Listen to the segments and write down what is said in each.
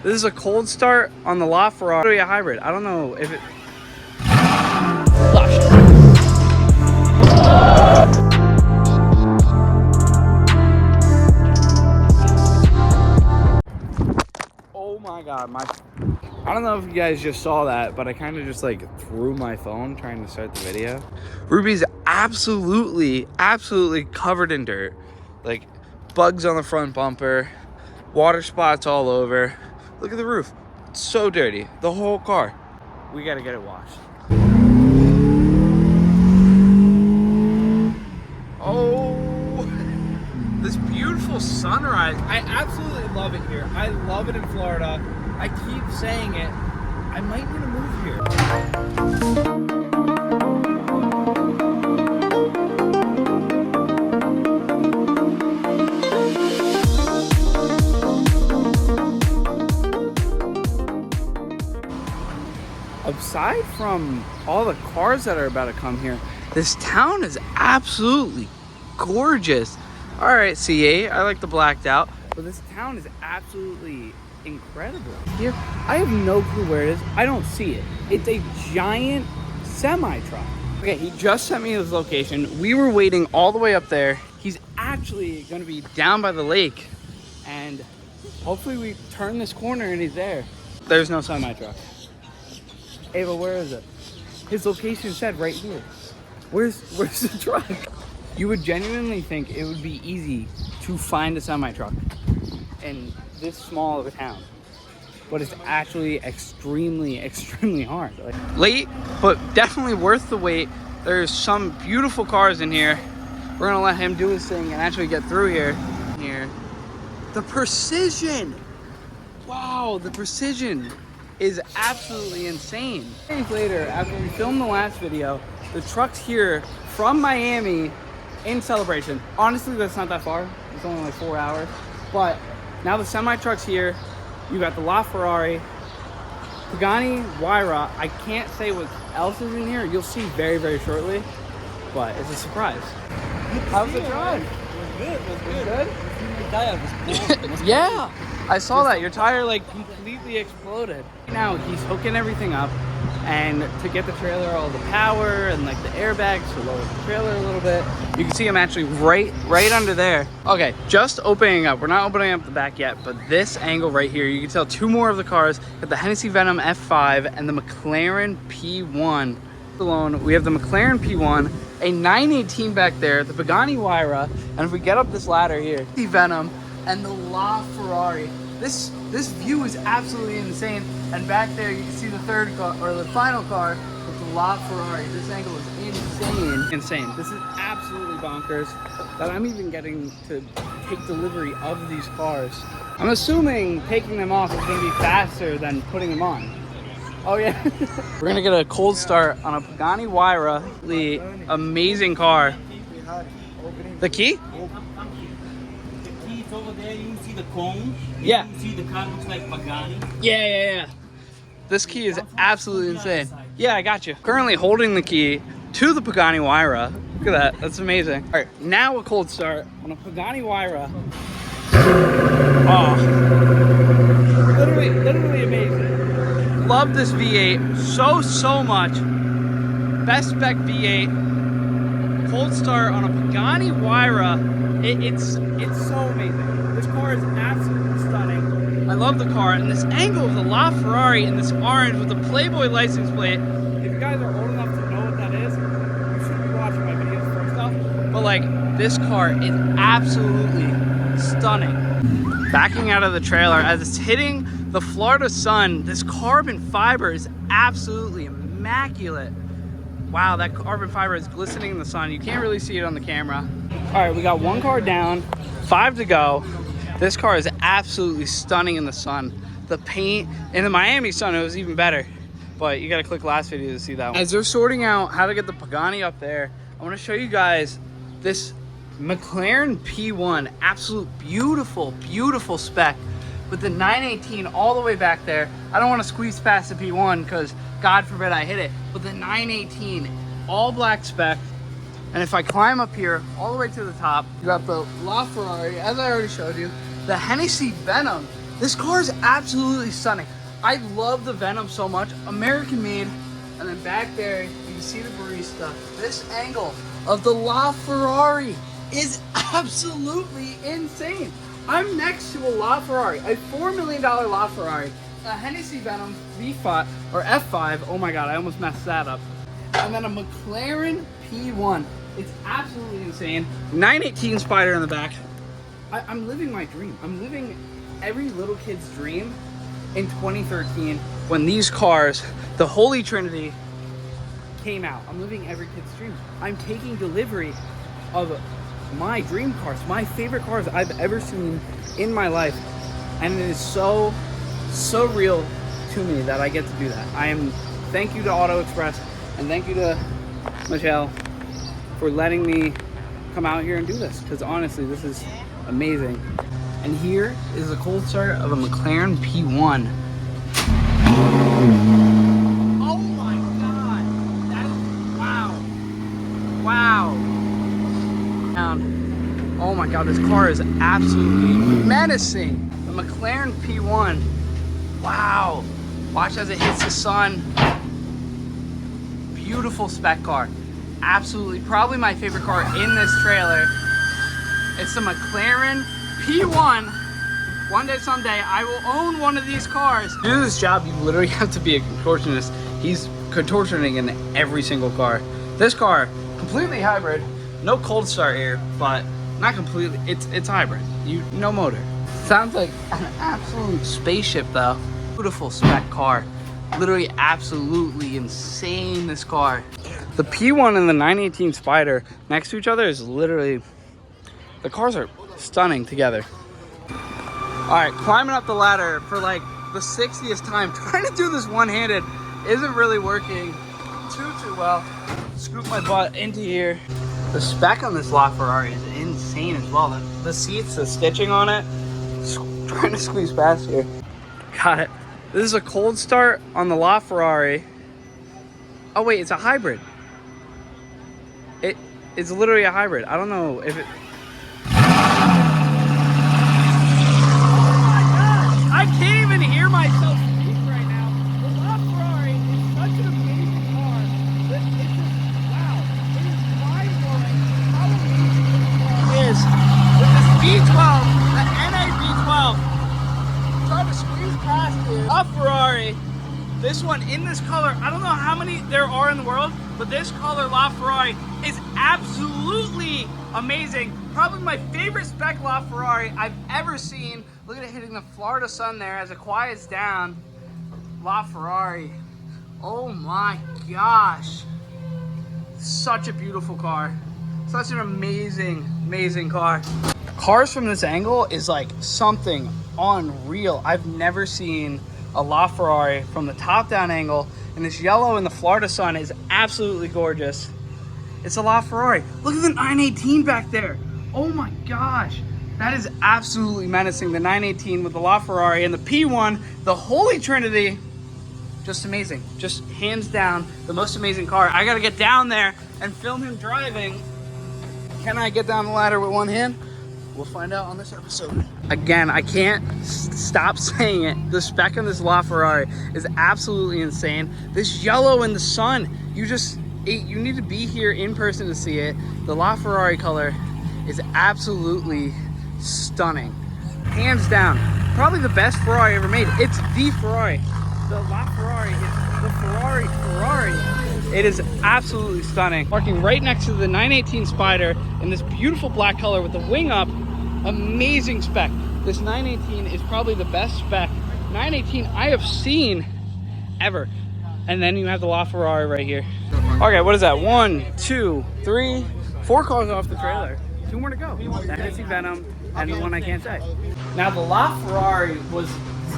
This is a cold start on the LaFerrari hybrid. I don't know if it... Oh my God, I don't know if you guys just saw that, but I kind of just like threw my phone trying to start the video. Ruby's absolutely covered in dirt. Like bugs on the front bumper, water spots all over. Look at the roof. It's so dirty. The whole car. We gotta get it washed. Oh, this beautiful sunrise. I absolutely love it here. I love it in Florida. I keep saying it. I might want to move here. Aside from all the cars that are about to come here, this town is absolutely gorgeous. All right, C8, I like the blacked out, but this town is absolutely incredible. Here, I have no clue where it is. I don't see it. It's a giant semi truck. Okay, he just sent me his location. We were waiting all the way up there. He's actually going to be down by the lake, and hopefully we turn this corner and he's there. There's no semi truck. Ava, where is it? His location said right here. Where's the truck? You would genuinely think it would be easy to find a semi truck in this small of a town, but it's actually extremely hard. Like, late, but definitely worth the wait. There's some beautiful cars in here. We're gonna let him do his thing and actually get through here. The precision. Wow, the precision is absolutely insane. Days later, after we filmed the last video, the truck's here from Miami in Celebration. Honestly, that's not that far. It's only like 4 hours. But now the semi truck's here. You got the LaFerrari, Pagani Huayra. I can't say what else is in here. You'll see very shortly. But it's a surprise. How's the drive? It was good. It was good? Yeah. I saw that. Your tire like completely exploded. Now he's hooking everything up, and to get the trailer all the power and like the airbags to lower the trailer a little bit. You can see him actually right under there. Okay, just opening up. We're not opening up the back yet, but this angle right here, you can tell two more of the cars. Got the Hennessy Venom F5 and the McLaren P1. Alone, we have the McLaren P1, a 918 back there, the Pagani Huayra, and if we get up this ladder here, the Venom and the LaFerrari. This view is absolutely insane. And back there you can see the third car, or the final car, with the LaFerrari. This angle is insane. This is absolutely bonkers that I'm even getting to take delivery of these cars. I'm assuming taking them off is gonna be faster than putting them on. Oh yeah. We're gonna get a cold start on a Pagani Huayra, the amazing car. The key? Over there, you can see the cone. Yeah. You can see the car looks like Pagani. Yeah. This key is absolutely insane. Yeah, I got you. Currently holding the key to the Pagani Huayra. Look at that. That's amazing. All right, now a cold start on a Pagani Huayra. Oh, literally amazing. Love this V8 so much. Best spec V8. Cold start on a Pagani Huayra. It's so amazing. This car is absolutely stunning. I love the car, and this angle of the LaFerrari in this orange with the Playboy license plate. If you guys are old enough to know what that is, you should be watching my videos first off. But like, this car is absolutely stunning. Backing out of the trailer as it's hitting the Florida sun, this carbon fiber is absolutely immaculate. Wow, that carbon fiber is glistening in the sun. You can't really see it on the camera. All right, we got one car down, 5 to go. This car is absolutely stunning in the sun. The paint in the Miami sun, it was even better. But you gotta click last video to see that one. As they're sorting out how to get the Pagani up there, I wanna show you guys this McLaren P1. Absolute beautiful spec with the 918 all the way back there. I don't wanna squeeze past the P1 because God forbid I hit it. But the 918, all black spec. And if I climb up here all the way to the top, you got the LaFerrari, as I already showed you, the Hennessy Venom. This car is absolutely stunning. I love the Venom so much. American made. And then back there, you can see the barista. This angle of the LaFerrari is absolutely insane. I'm next to a LaFerrari, a $4 million LaFerrari, a Hennessy Venom V5 or F5. Oh my God, I almost messed that up. And then a McLaren P1. It's absolutely insane. 918 Spider in the back. I'm living my dream. I'm living every little kid's dream in 2013 when these cars, the Holy Trinity, came out. I'm living every kid's dream. I'm taking delivery of my dream cars, my favorite cars I've ever seen in my life. And it is so real to me that I get to do that. Thank you to Auto Express and thank you to Michelle for letting me come out here and do this, because honestly, this is amazing. And here is a cold start of a McLaren P1. Oh my God, that is, wow. Oh my God, this car is absolutely menacing. The McLaren P1, wow. Watch as it hits the sun. Beautiful spec car. Absolutely, probably my favorite car in this trailer. It's the McLaren P1. One day, someday, I will own one of these cars. To do this job, you literally have to be a contortionist. He's contortioning in every single car. This car, completely hybrid. No cold start here, but not completely. It's hybrid. No motor. Sounds like an absolute spaceship, though. Beautiful spec car. Literally, absolutely insane. This car. The P1 and the 918 Spider next to each other is literally. The cars are stunning together. All right, climbing up the ladder for like the 60th time. Trying to do this one-handed isn't really working too well. Scoop my butt into here. The spec on this LaFerrari is insane as well. The seats, the stitching on it. Trying to squeeze past here. Got it. This is a cold start on the LaFerrari. Oh wait, it's a hybrid. It's literally a hybrid. I don't know if it. I can't even hear myself speak right now. The LaFerrari is such an amazing car that it's just, wow, it is mind-blowing how amazing this car is. With this V12, the NA V12, trying to squeeze past here. LaFerrari, this one in this color, I don't know how many there are in the world, but this color LaFerrari is absolutely amazing. Probably my favorite spec LaFerrari I've ever seen. Look at it hitting the Florida sun there as it quiets down. LaFerrari. Oh my gosh. Such a beautiful car. Such an amazing car. Cars from this angle is like something unreal. I've never seen a LaFerrari from the top down angle, and this yellow in the Florida sun is absolutely gorgeous. It's a LaFerrari. Look at the 918 back there. Oh my gosh. That is absolutely menacing. The 918 with the LaFerrari and the P1, the Holy Trinity. Just amazing. Just hands down the most amazing car. I gotta get down there and film him driving. Can I get down the ladder with one hand? We'll find out on this episode. Again, I can't stop saying it. The spec on this LaFerrari is absolutely insane. This yellow in the sun, you need to be here in person to see it. The LaFerrari color is absolutely stunning. Hands down, probably the best Ferrari ever made. It's the Ferrari. The LaFerrari is the Ferrari. It is absolutely stunning. Parking right next to the 918 Spider in this beautiful black color with the wing up. Amazing spec. This 918 is probably the best spec 918 I have seen ever. And then you have the LaFerrari right here. Okay, what is that? 1, 2, 3, 4 cars off the trailer. 2 more to go. The Hennessy Venom and the one I can't say. Now the LaFerrari was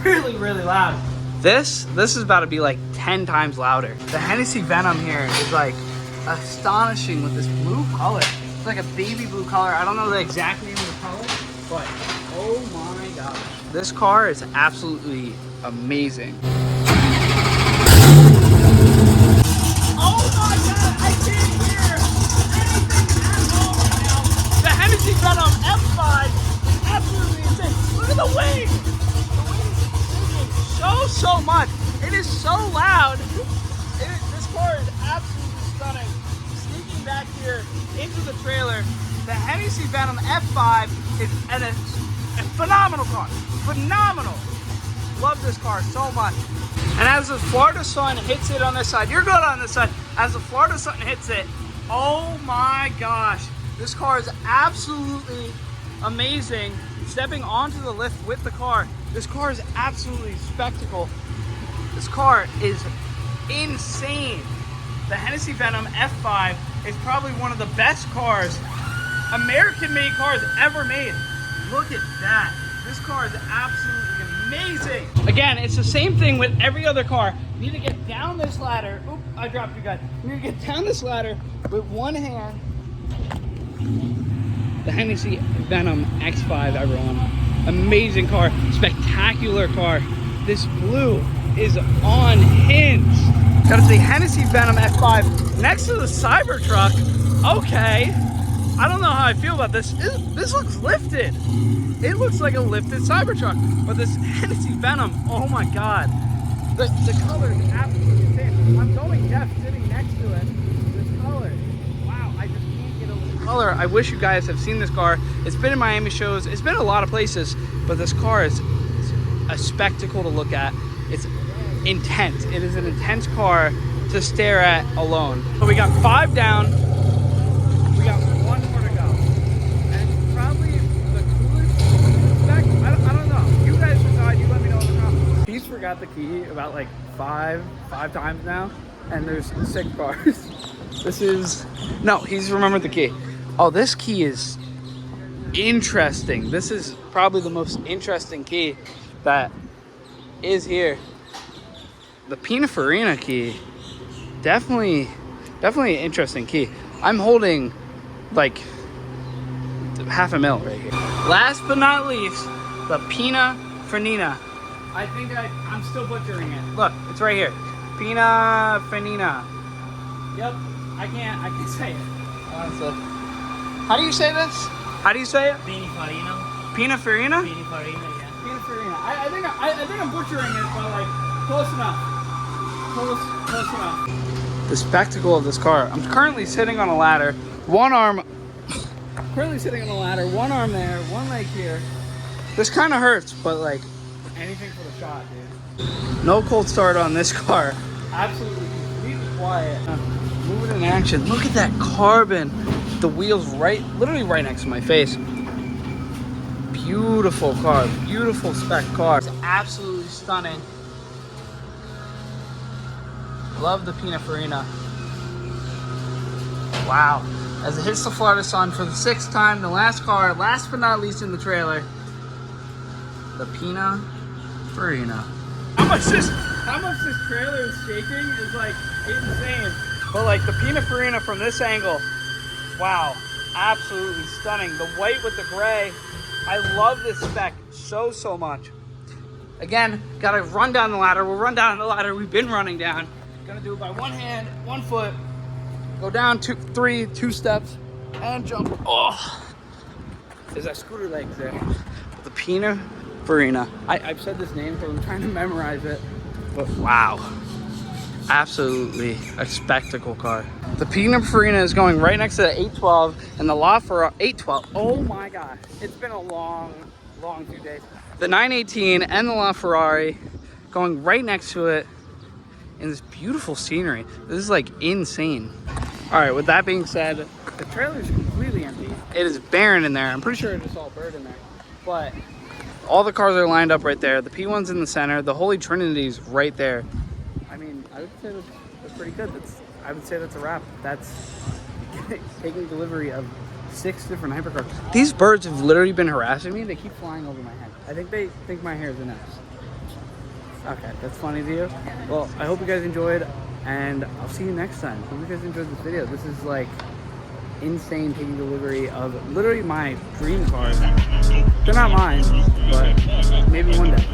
really loud. This is about to be like 10 times louder. The Hennessy Venom here is like astonishing with this blue color. It's like a baby blue color. I don't know the exact name of the color, but oh my gosh. This car is absolutely amazing. Oh my God, I can't hear anything at all right now. The Hennessy Venom F5 is absolutely insane. Look at the wing! The wing so much. It is so loud. This car is absolutely stunning. Sneaking back here into the trailer, the Hennessy Venom F5 is a phenomenal car. Phenomenal. Love this car so much. And as the Florida sun hits it on this side, you're good on this side. As the Florida sun hits it, oh my gosh, this car is absolutely amazing. Stepping onto the lift with the car, this car is absolutely spectacle. This car is insane. The Hennessy Venom F5 is probably one of the best cars, American-made cars ever made. Look at that. This car is absolutely amazing. Again, it's the same thing with every other car. You need to get down this ladder. Oop, I dropped you guys. You need to get down this ladder with one hand. The Hennessy Venom X5, everyone. Amazing car, spectacular car. This blue is on hinge. Got the Hennessy Venom F5 next to the Cybertruck. Okay, I don't know how I feel about this. This looks lifted. It looks like a lifted Cybertruck, but this Hennessy Venom, oh my God. The color is absolutely insane. I'm going deaf sitting next to it. This color, wow, I just can't get over the color. I wish you guys have seen this car. It's been in Miami shows. It's been a lot of places, but this car is a spectacle to look at. It's intense. It is an intense car to stare at alone. So we got 5 down. We got 1 more to go. And it's probably the coolest spec. I don't know. You guys decide. You let me know in the comments. He's forgot the key about like five times now, and there's 6 cars. No, he's remembered the key. Oh, this key is interesting. This is probably the most interesting key that is here. The Pininfarina key, definitely an interesting key. I'm holding like $500,000 right here. Last but not least, the Pininfarina. I think I'm still butchering it. Look, it's right here. Pininfarina. Yep, I can't say it. Honestly. How do you say this? How do you say it? Pininfarina. Pininfarina? Pininfarina, yeah. Pininfarina. I think I'm butchering it, but like close enough. Close enough. The spectacle of this car. I'm currently sitting on a ladder. One arm there, one leg here. This kind of hurts, but like anything for the shot, dude. No cold start on this car. Absolutely completely quiet. Moving in action. Look at that carbon. The wheels literally right next to my face. Beautiful car, beautiful spec car. It's absolutely stunning. Love the Pininfarina. Wow. As it hits the Florida sun for the 6th time, the last car, last but not least in the trailer, the Pininfarina. How much this trailer is shaking is like insane. But like the Pininfarina from this angle, wow, absolutely stunning. The white with the gray. I love this spec so much. Again, gotta run down the ladder. We'll run down the ladder. We've been running down. Gonna do it by one hand, 1 foot. Go down 2 steps, and jump. Oh, there's that scooter legs there. The Pininfarina. I've said this name because I'm trying to memorize it. But wow, absolutely a spectacle car. The Pininfarina is going right next to the 812 and the LaFerrari 812. Oh my gosh, it's been a long few days. The 918 and the LaFerrari going right next to it in this beautiful scenery. This is like insane. All right, with that being said, the trailer is completely empty. It is barren in there. I'm pretty sure I just saw a bird in there, but all the cars are lined up right there. The P1's in the center. The Holy Trinity's right there. I mean, I would say that's pretty good. I would say that's a wrap. That's taking delivery of 6 different hypercars. These birds have literally been harassing me. They keep flying over my head. I think they think my hair is a nest. Okay, that's funny to you. Well, I hope you guys enjoyed, and I'll see you next time. Hope you guys enjoyed this video. This is like insane, taking delivery of literally my dream cars. They're not mine, but maybe one day.